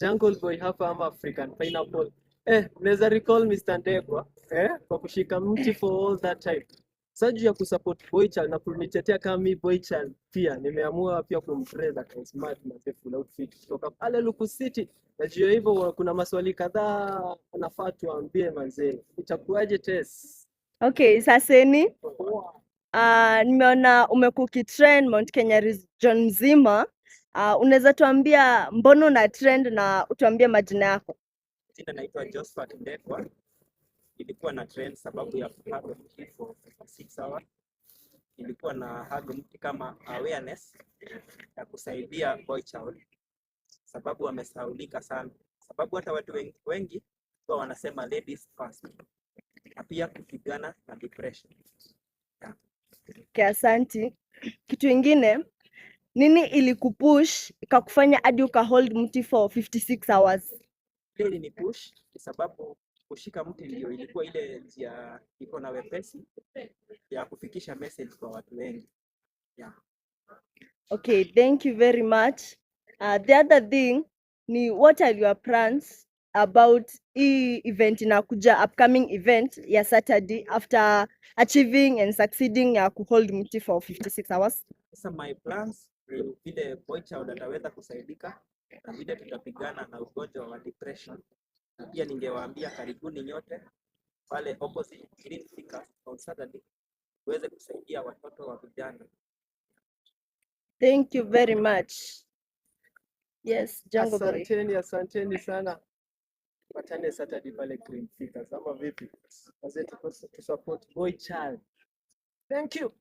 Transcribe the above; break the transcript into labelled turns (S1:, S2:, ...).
S1: Jungle Boy hapa ama African Pineapple. Mnaweza recall Mr. Ndegwa kwa kushika mti for all that time. Sasa juu ya kusupport boy child na kunitetea kama mi boy child pia nimeamua pia kumpraise kwa smart na full outfit kutoka pale Luku City. Na juu ya hivyo kuna maswali kadhaa nafaa tuambie mazee. Itakuwaje Tess?
S2: Okay, saseni. Nimeona umekukitrend Mount Kenya region nzima. Unaweza tuambia mbona una trend na utuambie majina yako?
S3: Jina naitwa Josephat Ndegwa. Ilikuwa na trend sababu ya hug mti for 6 hours. Ilikuwa na hug mti kama awareness ya kusaidia boy child, sababu wamesahaulika sana, sababu hata watu wengi kwa wanasema ladies first, na pia kupigana na depression.
S2: Okay, asante. Kitu ingine, nini ilikupush ikakufanya hadi ukahold mti for 56 hours?
S3: Ile ni push sababu kushika mti ndio ilikuwa ile njia iko na wepesi ya kufikisha message kwa watu wengi.
S2: Okay, thank you very much. The other thing ni what are your plans about event inakuja, upcoming event ya Saturday after achieving and succeeding ya kuhold mti for 56 hours?
S3: Sasa my plans ni vile boy child ataweza kusaidika na vile tutapigana na ugonjwa wa depression. Na pia ningewaambia karibuni nyote pale opposite Green Thinkers on Saturday tuweze kusaidia watoto wa vijana.
S2: Thank you very much. Yes, Jungle Boy.
S1: Asanteni sana. Patane Saturday pale Green Thinkers ama vipi? Wazee tu support boy child. Thank you.